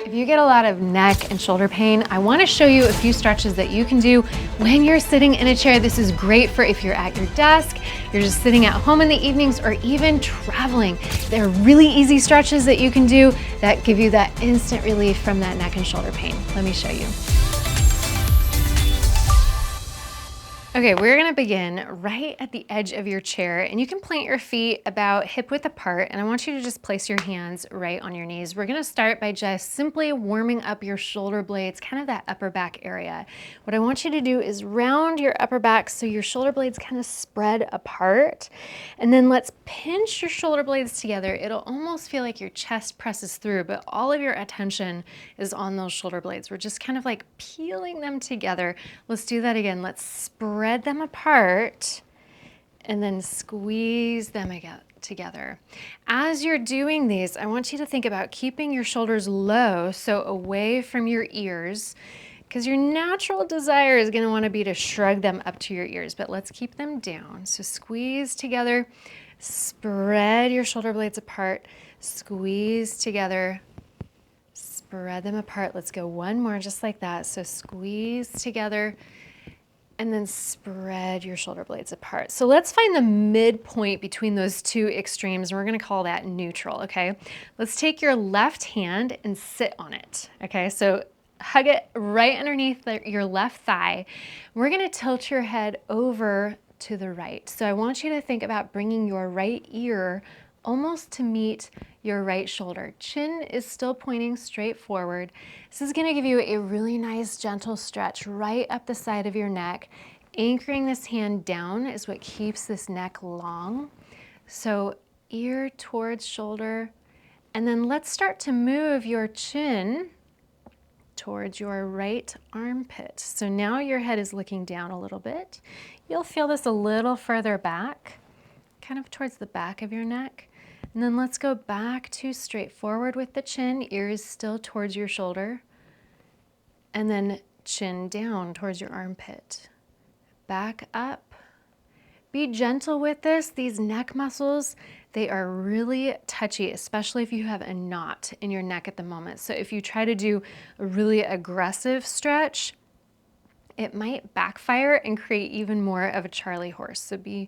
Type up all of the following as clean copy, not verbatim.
If you get a lot of neck and shoulder pain, I want to show you a few stretches that you can do when you're sitting in a chair. This is great for if you're at your desk, you're just sitting at home in the evenings, or even traveling. They're really easy stretches that you can do that give you that instant relief from that neck and shoulder pain. Let me show you. Okay, we're gonna begin right at the edge of your chair, and you can plant your feet about hip width apart, and I want you to just place your hands right on your knees. We're gonna start by just simply warming up your shoulder blades, kind of that upper back area. What I want you to do is round your upper back so your shoulder blades kind of spread apart, and then let's pinch your shoulder blades together. It'll almost feel like your chest presses through, but all of your attention is on those shoulder blades. We're just kind of like peeling them together. Let's do that again. Let's spread them apart and then squeeze them together. As you're doing these, I want you to think about keeping your shoulders low, so away from your ears, because your natural desire is going to want to be to shrug them up to your ears, but let's keep them down. So squeeze together, spread your shoulder blades apart, squeeze together, spread them apart. Let's go one more just like that. So squeeze together, and then spread your shoulder blades apart. So let's find the midpoint between those two extremes, and we're gonna call that neutral, okay? Let's take your left hand and sit on it, okay? So hug it right underneath your left thigh. We're gonna tilt your head over to the right. So I want you to think about bringing your right ear almost to meet your right shoulder. Chin is still pointing straight forward. This is gonna give you a really nice gentle stretch right up the side of your neck. Anchoring this hand down is what keeps this neck long. So ear towards shoulder, and then let's start to move your chin towards your right armpit. So now your head is looking down a little bit. You'll feel this a little further back, kind of towards the back of your neck. And then let's go back to straight forward with the chin, ears still towards your shoulder, and then chin down towards your armpit. Back up. Be gentle with this. These neck muscles, they are really touchy, especially if you have a knot in your neck at the moment. So if you try to do a really aggressive stretch, it might backfire and create even more of a Charlie horse. So be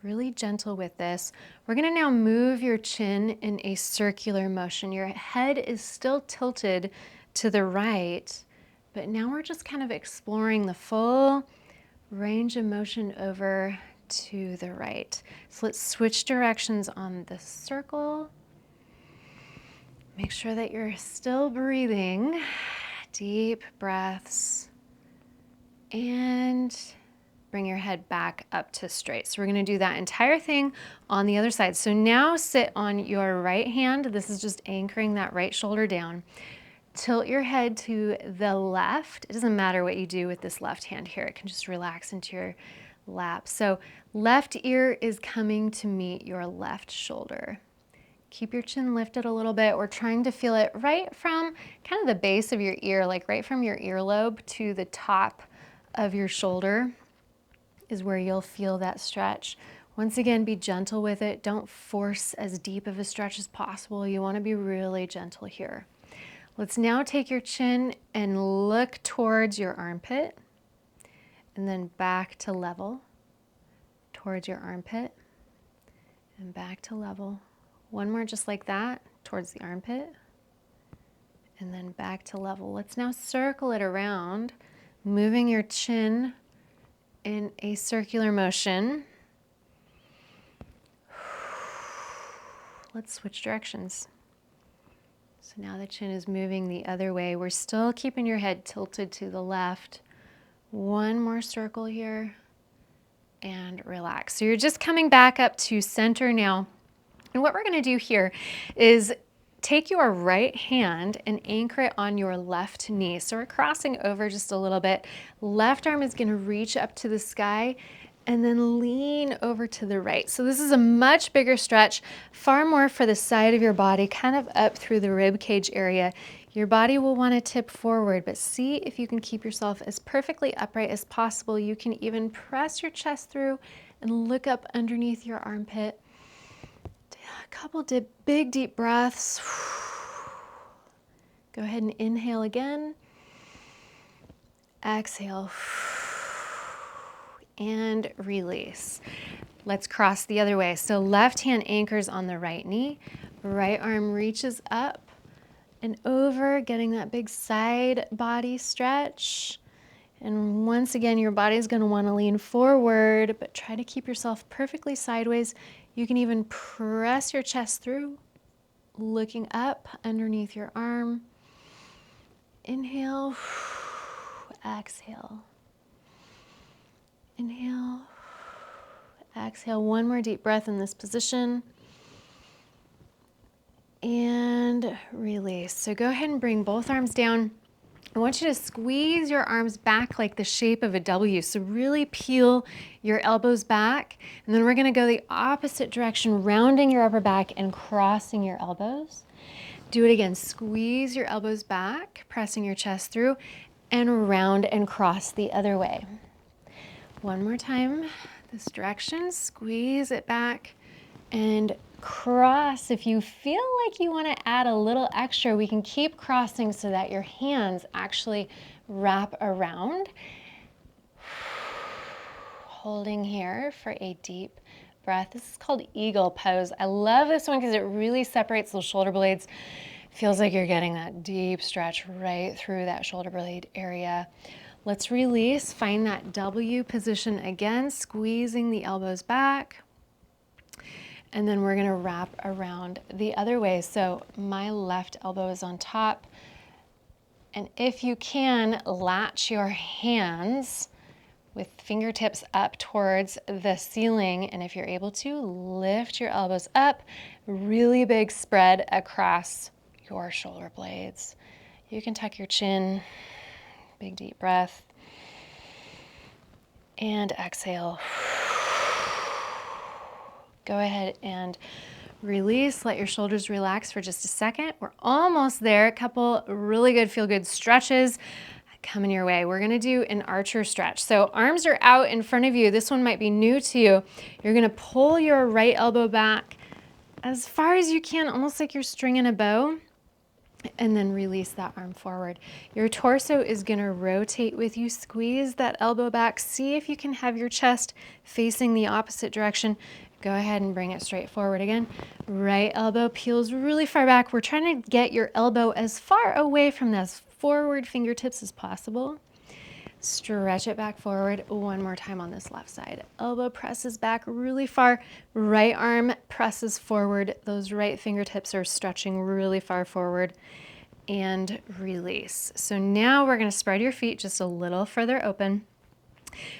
really gentle with this. We're gonna now move your chin in a circular motion. Your head is still tilted to the right, but now we're just kind of exploring the full range of motion over to the right. So let's switch directions on the circle. Make sure that you're still breathing. Deep breaths. And bring your head back up to straight. So we're gonna do that entire thing on the other side. So now sit on your right hand. This is just anchoring that right shoulder down. Tilt your head to the left. It doesn't matter what you do with this left hand here. It can just relax into your lap. So left ear is coming to meet your left shoulder. Keep your chin lifted a little bit. We're trying to feel it right from kind of the base of your ear, like right from your earlobe to the top of your shoulder is where you'll feel that stretch. Once again, be gentle with it. Don't force as deep of a stretch as possible. You want to be really gentle here. Let's now take your chin and look towards your armpit, and then back to level, towards your armpit, and back to level. One more just like that, towards the armpit, and then back to level. Let's now circle it around, moving your chin in a circular motion. Let's switch directions. So now the chin is moving the other way. We're still keeping your head tilted to the left. One more circle here and relax. So you're just coming back up to center now. And what we're gonna do here is take your right hand and anchor it on your left knee. So we're crossing over just a little bit. Left arm is gonna reach up to the sky and then lean over to the right. So this is a much bigger stretch, far more for the side of your body, kind of up through the rib cage area. Your body will want to tip forward, but see if you can keep yourself as perfectly upright as possible. You can even press your chest through and look up underneath your armpit. A couple big deep breaths. Go ahead and inhale again. Exhale. And release. Let's cross the other way. So left hand anchors on the right knee. Right arm reaches up and over, getting that big side body stretch. And once again, your body's going to want to lean forward, but try to keep yourself perfectly sideways. You can even press your chest through, looking up underneath your arm. Inhale, exhale. Inhale, exhale. One more deep breath in this position. And release. So go ahead and bring both arms down. I want you to squeeze your arms back like the shape of a W. So really peel your elbows back. And then we're going to go the opposite direction, rounding your upper back and crossing your elbows. Do it again. Squeeze your elbows back, pressing your chest through, and round and cross the other way. One more time, this direction. Squeeze it back and cross. If you feel like you want to add a little extra, we can keep crossing so that your hands actually wrap around. Holding here for a deep breath. This is called eagle pose. I love this one because it really separates those shoulder blades. Feels like you're getting that deep stretch right through that shoulder blade area. Let's release. Find that W position again, squeezing the elbows back. And then we're going to wrap around the other way. So my left elbow is on top. And if you can, latch your hands with fingertips up towards the ceiling. And if you're able to, lift your elbows up. Really big spread across your shoulder blades. You can tuck your chin. Big deep breath. And exhale. Go ahead and release. Let your shoulders relax for just a second. We're almost there. A couple really good feel-good stretches coming your way. We're going to do an archer stretch. So arms are out in front of you. This one might be new to you. You're going to pull your right elbow back as far as you can, almost like you're stringing a bow, and then release that arm forward. Your torso is going to rotate with you. Squeeze that elbow back. See if you can have your chest facing the opposite direction. Go ahead and bring it straight forward again. Right elbow peels really far back. We're trying to get your elbow as far away from those forward fingertips as possible. Stretch it back forward. One more time on this left side. Elbow presses back really far. Right arm presses forward. Those right fingertips are stretching really far forward. And release. So now we're going to spread your feet just a little further open.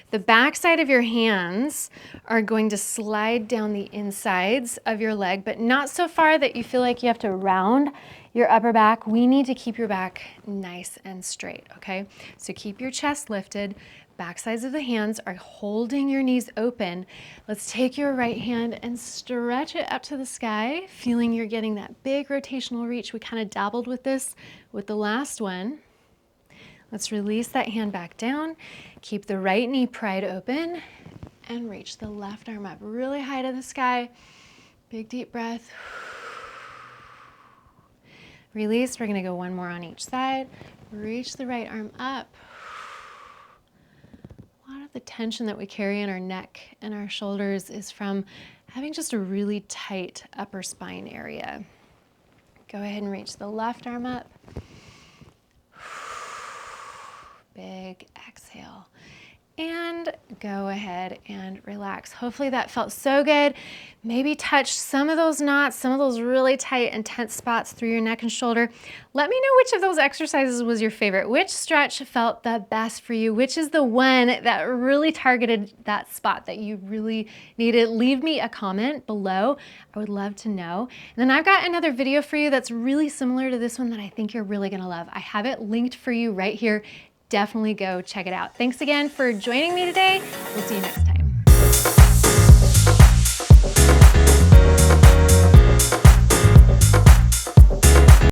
The back side of your hands are going to slide down the insides of your leg, but not so far that you feel like you have to round your upper back. We need to keep your back nice and straight, okay? So keep your chest lifted. Back sides of the hands are holding your knees open. Let's take your right hand and stretch it up to the sky, feeling you're getting that big rotational reach. We kind of dabbled with this with the last one. Let's release that hand back down. Keep the right knee pried open and reach the left arm up really high to the sky. Big deep breath. Release. We're going to go one more on each side. Reach the right arm up. A lot of the tension that we carry in our neck and our shoulders is from having just a really tight upper spine area. Go ahead and reach the left arm up. Big exhale. And go ahead and relax. Hopefully that felt so good. Maybe touch some of those knots, some of those really tight and tense spots through your neck and shoulder. Let me know which of those exercises was your favorite. Which stretch felt the best for you? Which is the one that really targeted that spot that you really needed? Leave me a comment below. I would love to know. And then I've got another video for you that's really similar to this one that I think you're really gonna love. I have it linked for you right here. Definitely go check it out. Thanks again for joining me today. We'll see you next time.